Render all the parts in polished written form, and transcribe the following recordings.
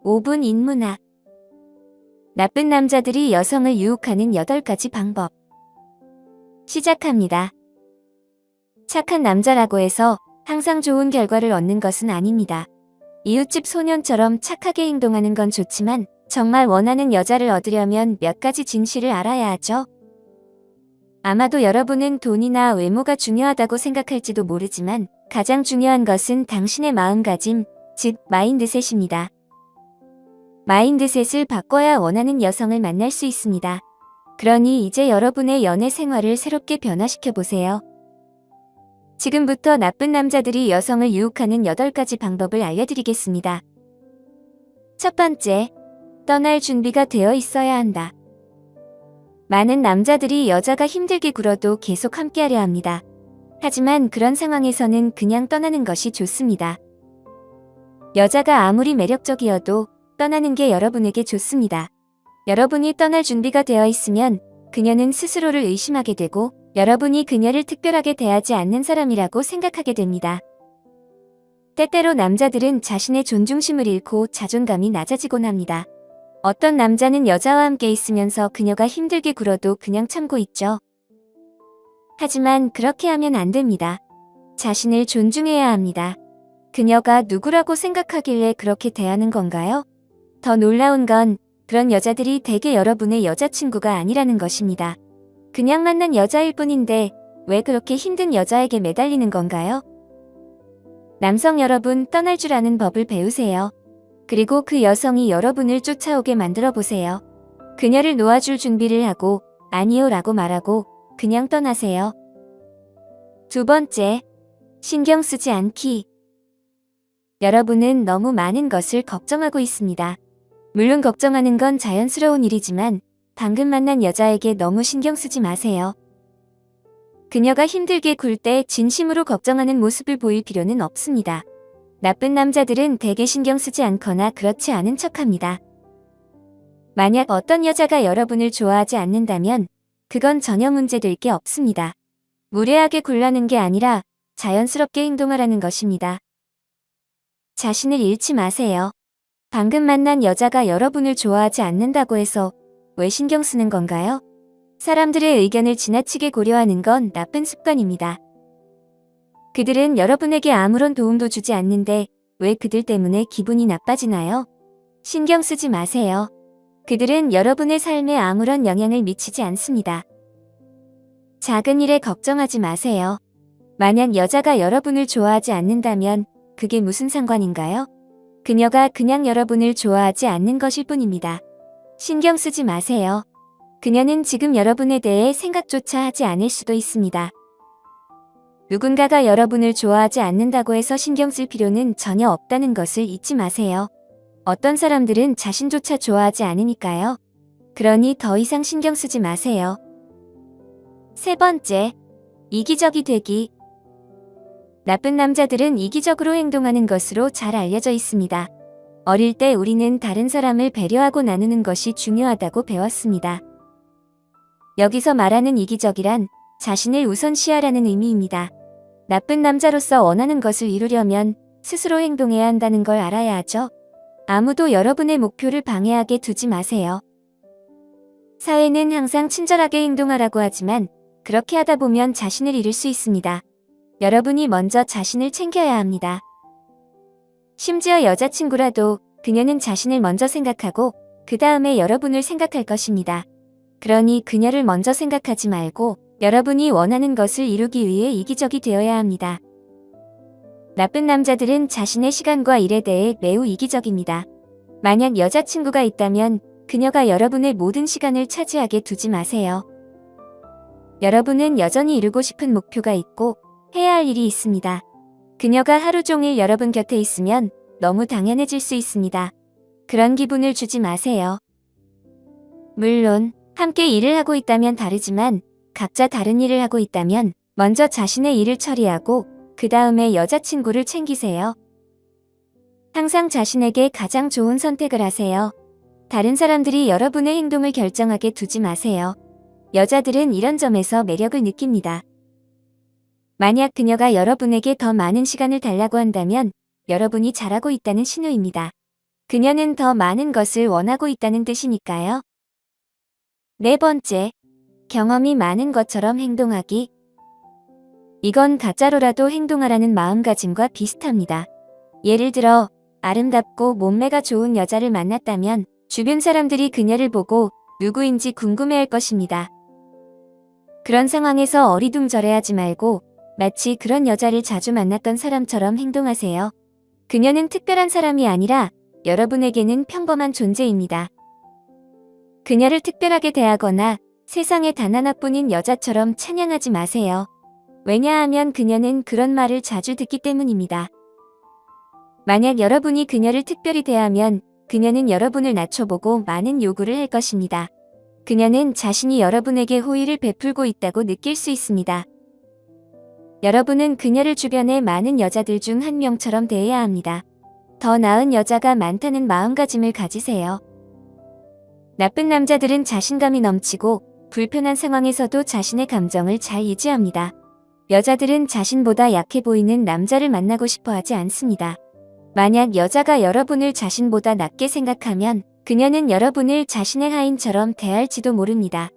5분 인문학. 나쁜 남자들이 여성을 유혹하는 8가지 방법. 시작합니다. 착한 남자라고 해서 항상 좋은 결과를 얻는 것은 아닙니다. 이웃집 소년처럼 착하게 행동하는 건 좋지만 정말 원하는 여자를 얻으려면 몇 가지 진실을 알아야 하죠. 아마도 여러분은 돈이나 외모가 중요하다고 생각할지도 모르지만 가장 중요한 것은 당신의 마음가짐, 즉 마인드셋입니다. 마인드셋을 바꿔야 원하는 여성을 만날 수 있습니다. 그러니 이제 여러분의 연애 생활을 새롭게 변화시켜 보세요. 지금부터 나쁜 남자들이 여성을 유혹하는 8가지 방법을 알려드리겠습니다. 첫 번째, 떠날 준비가 되어 있어야 한다. 많은 남자들이 여자가 힘들게 굴어도 계속 함께하려 합니다. 하지만 그런 상황에서는 그냥 떠나는 것이 좋습니다. 여자가 아무리 매력적이어도 떠나는 게 여러분에게 좋습니다. 여러분이 떠날 준비가 되어 있으면 그녀는 스스로를 의심하게 되고 여러분이 그녀를 특별하게 대하지 않는 사람이라고 생각하게 됩니다. 때때로 남자들은 자신의 존중심을 잃고 자존감이 낮아지곤 합니다. 어떤 남자는 여자와 함께 있으면서 그녀가 힘들게 굴어도 그냥 참고 있죠. 하지만 그렇게 하면 안 됩니다. 자신을 존중해야 합니다. 그녀가 누구라고 생각하길래 그렇게 대하는 건가요? 더 놀라운 건 그런 여자들이 대개 여러분의 여자친구가 아니라는 것입니다. 그냥 만난 여자일 뿐인데 왜 그렇게 힘든 여자에게 매달리는 건가요? 남성 여러분, 떠날 줄 아는 법을 배우세요. 그리고 그 여성이 여러분을 쫓아오게 만들어 보세요. 그녀를 놓아줄 준비를 하고 아니요 라고 말하고 그냥 떠나세요. 두 번째, 신경 쓰지 않기. 여러분은 너무 많은 것을 걱정하고 있습니다. 물론 걱정하는 건 자연스러운 일이지만 방금 만난 여자에게 너무 신경 쓰지 마세요. 그녀가 힘들게 굴 때 진심으로 걱정하는 모습을 보일 필요는 없습니다. 나쁜 남자들은 대개 신경 쓰지 않거나 그렇지 않은 척합니다. 만약 어떤 여자가 여러분을 좋아하지 않는다면 그건 전혀 문제될 게 없습니다. 무례하게 굴라는 게 아니라 자연스럽게 행동하라는 것입니다. 자신을 잃지 마세요. 방금 만난 여자가 여러분을 좋아하지 않는다고 해서 왜 신경 쓰는 건가요? 사람들의 의견을 지나치게 고려하는 건 나쁜 습관입니다. 그들은 여러분에게 아무런 도움도 주지 않는데 왜 그들 때문에 기분이 나빠지나요? 신경 쓰지 마세요. 그들은 여러분의 삶에 아무런 영향을 미치지 않습니다. 작은 일에 걱정하지 마세요. 만약 여자가 여러분을 좋아하지 않는다면 그게 무슨 상관인가요? 그녀가 그냥 여러분을 좋아하지 않는 것일 뿐입니다. 신경 쓰지 마세요. 그녀는 지금 여러분에 대해 생각조차 하지 않을 수도 있습니다. 누군가가 여러분을 좋아하지 않는다고 해서 신경 쓸 필요는 전혀 없다는 것을 잊지 마세요. 어떤 사람들은 자신조차 좋아하지 않으니까요. 그러니 더 이상 신경 쓰지 마세요. 세 번째, 이기적이 되기. 나쁜 남자들은 이기적으로 행동하는 것으로 잘 알려져 있습니다. 어릴 때 우리는 다른 사람을 배려하고 나누는 것이 중요하다고 배웠습니다. 여기서 말하는 이기적이란 자신을 우선시하라는 의미입니다. 나쁜 남자로서 원하는 것을 이루려면 스스로 행동해야 한다는 걸 알아야 하죠. 아무도 여러분의 목표를 방해하게 두지 마세요. 사회는 항상 친절하게 행동하라고 하지만 그렇게 하다 보면 자신을 잃을 수 있습니다. 여러분이 먼저 자신을 챙겨야 합니다. 심지어 여자친구라도 그녀는 자신을 먼저 생각하고 그 다음에 여러분을 생각할 것입니다. 그러니 그녀를 먼저 생각하지 말고 여러분이 원하는 것을 이루기 위해 이기적이 되어야 합니다. 나쁜 남자들은 자신의 시간과 일에 대해 매우 이기적입니다. 만약 여자친구가 있다면 그녀가 여러분의 모든 시간을 차지하게 두지 마세요. 여러분은 여전히 이루고 싶은 목표가 있고 해야 할 일이 있습니다. 그녀가 하루 종일 여러분 곁에 있으면 너무 당연해질 수 있습니다. 그런 기분을 주지 마세요. 물론 함께 일을 하고 있다면 다르지만 각자 다른 일을 하고 있다면 먼저 자신의 일을 처리하고 그 다음에 여자친구를 챙기세요. 항상 자신에게 가장 좋은 선택을 하세요. 다른 사람들이 여러분의 행동을 결정하게 두지 마세요. 여자들은 이런 점에서 매력을 느낍니다. 만약 그녀가 여러분에게 더 많은 시간을 달라고 한다면 여러분이 잘하고 있다는 신호입니다. 그녀는 더 많은 것을 원하고 있다는 뜻이니까요. 네 번째, 경험이 많은 것처럼 행동하기. 이건 가짜로라도 행동하라는 마음가짐과 비슷합니다. 예를 들어 아름답고 몸매가 좋은 여자를 만났다면 주변 사람들이 그녀를 보고 누구인지 궁금해할 것입니다. 그런 상황에서 어리둥절해하지 말고 마치 그런 여자를 자주 만났던 사람처럼 행동하세요. 그녀는 특별한 사람이 아니라 여러분에게는 평범한 존재입니다. 그녀를 특별하게 대하거나 세상에 단 하나뿐인 여자처럼 찬양하지 마세요. 왜냐하면 그녀는 그런 말을 자주 듣기 때문입니다. 만약 여러분이 그녀를 특별히 대하면 그녀는 여러분을 낮춰보고 많은 요구를 할 것입니다. 그녀는 자신이 여러분에게 호의를 베풀고 있다고 느낄 수 있습니다. 여러분은 그녀를 주변의 많은 여자들 중 한 명처럼 대해야 합니다. 더 나은 여자가 많다는 마음가짐을 가지세요. 나쁜 남자들은 자신감이 넘치고 불편한 상황에서도 자신의 감정을 잘 유지합니다. 여자들은 자신보다 약해 보이는 남자를 만나고 싶어 하지 않습니다. 만약 여자가 여러분을 자신보다 낮게 생각하면 그녀는 여러분을 자신의 하인처럼 대할지도 모릅니다.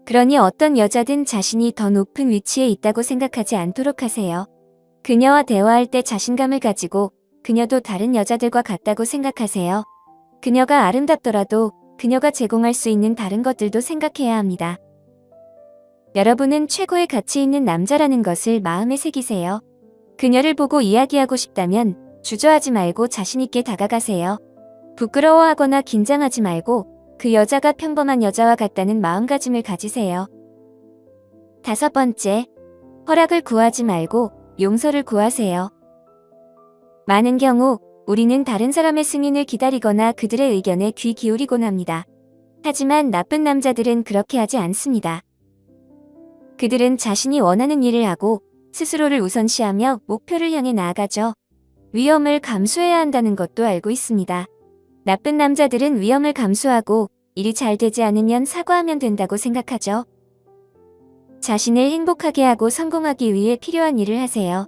그러니 어떤 여자든 자신이 더 높은 위치에 있다고 생각하지 않도록 하세요. 그녀와 대화할 때 자신감을 가지고 그녀도 다른 여자들과 같다고 생각하세요. 그녀가 아름답더라도 그녀가 제공할 수 있는 다른 것들도 생각해야 합니다. 여러분은 최고의 가치 있는 남자라는 것을 마음에 새기세요. 그녀를 보고 이야기하고 싶다면 주저하지 말고 자신있게 다가가세요. 부끄러워하거나 긴장하지 말고 그 여자가 평범한 여자와 같다는 마음가짐을 가지세요. 다섯 번째, 허락을 구하지 말고 용서를 구하세요. 많은 경우 우리는 다른 사람의 승인을 기다리거나 그들의 의견에 귀 기울이곤 합니다. 하지만 나쁜 남자들은 그렇게 하지 않습니다. 그들은 자신이 원하는 일을 하고 스스로를 우선시하며 목표를 향해 나아가죠. 위험을 감수해야 한다는 것도 알고 있습니다. 나쁜 남자들은 위험을 감수하고 일이 잘 되지 않으면 사과하면 된다고 생각하죠. 자신을 행복하게 하고 성공하기 위해 필요한 일을 하세요.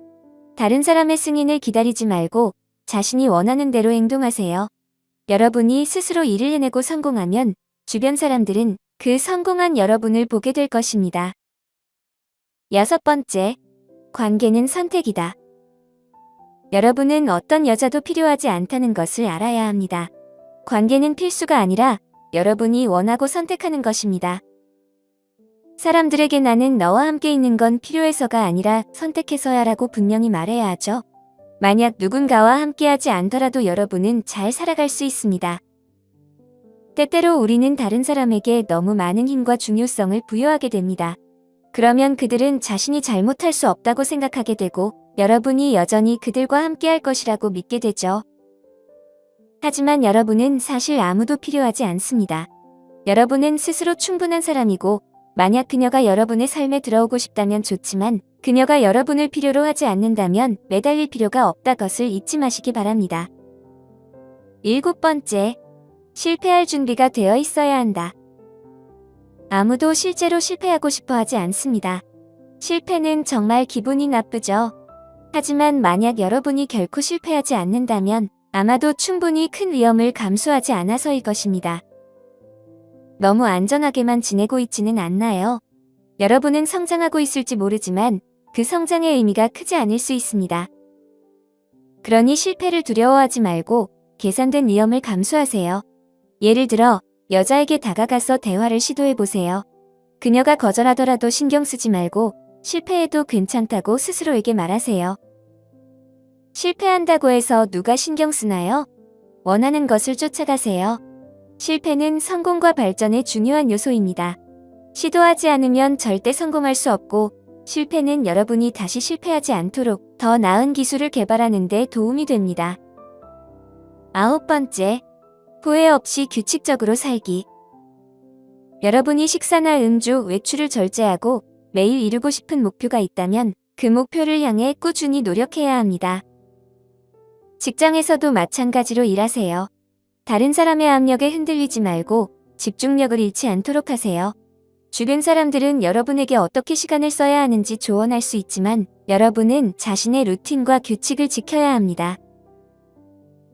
다른 사람의 승인을 기다리지 말고 자신이 원하는 대로 행동하세요. 여러분이 스스로 일을 해내고 성공하면 주변 사람들은 그 성공한 여러분을 보게 될 것입니다. 여섯 번째, 관계는 선택이다. 여러분은 어떤 여자도 필요하지 않다는 것을 알아야 합니다. 관계는 필수가 아니라 여러분이 원하고 선택하는 것입니다. 사람들에게 나는 너와 함께 있는 건 필요해서가 아니라 선택해서야라고 분명히 말해야 하죠. 만약 누군가와 함께하지 않더라도 여러분은 잘 살아갈 수 있습니다. 때때로 우리는 다른 사람에게 너무 많은 힘과 중요성을 부여하게 됩니다. 그러면 그들은 자신이 잘못할 수 없다고 생각하게 되고 여러분이 여전히 그들과 함께할 것이라고 믿게 되죠. 하지만 여러분은 사실 아무도 필요하지 않습니다. 여러분은 스스로 충분한 사람이고 만약 그녀가 여러분의 삶에 들어오고 싶다면 좋지만 그녀가 여러분을 필요로 하지 않는다면 매달릴 필요가 없다 것을 잊지 마시기 바랍니다. 일곱 번째, 실패할 준비가 되어 있어야 한다. 아무도 실제로 실패하고 싶어 하지 않습니다. 실패는 정말 기분이 나쁘죠. 하지만 만약 여러분이 결코 실패하지 않는다면 아마도 충분히 큰 위험을 감수하지 않아서일 것입니다. 너무 안전하게만 지내고 있지는 않나요? 여러분은 성장하고 있을지 모르지만 그 성장의 의미가 크지 않을 수 있습니다. 그러니 실패를 두려워하지 말고 계산된 위험을 감수하세요. 예를 들어 여자에게 다가가서 대화를 시도해보세요. 그녀가 거절하더라도 신경 쓰지 말고 실패해도 괜찮다고 스스로에게 말하세요. 실패한다고 해서 누가 신경 쓰나요? 원하는 것을 쫓아가세요. 실패는 성공과 발전의 중요한 요소입니다. 시도하지 않으면 절대 성공할 수 없고 실패는 여러분이 다시 실패하지 않도록 더 나은 기술을 개발하는 데 도움이 됩니다. 아홉 번째, 후회 없이 규칙적으로 살기. 여러분이 식사나 음주, 외출을 절제하고 매일 이루고 싶은 목표가 있다면 그 목표를 향해 꾸준히 노력해야 합니다. 직장에서도 마찬가지로 일하세요. 다른 사람의 압력에 흔들리지 말고 집중력을 잃지 않도록 하세요. 주변 사람들은 여러분에게 어떻게 시간을 써야 하는지 조언할 수 있지만 여러분은 자신의 루틴과 규칙을 지켜야 합니다.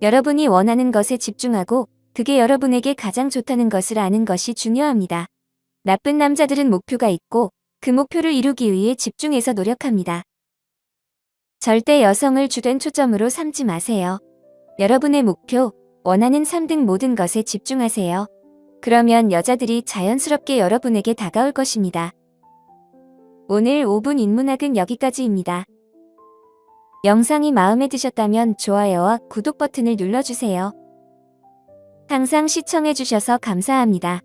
여러분이 원하는 것에 집중하고 그게 여러분에게 가장 좋다는 것을 아는 것이 중요합니다. 나쁜 남자들은 목표가 있고 그 목표를 이루기 위해 집중해서 노력합니다. 절대 여성을 주된 초점으로 삼지 마세요. 여러분의 목표, 원하는 삶 등 모든 것에 집중하세요. 그러면 여자들이 자연스럽게 여러분에게 다가올 것입니다. 오늘 5분 인문학은 여기까지입니다. 영상이 마음에 드셨다면 좋아요와 구독 버튼을 눌러주세요. 항상 시청해주셔서 감사합니다.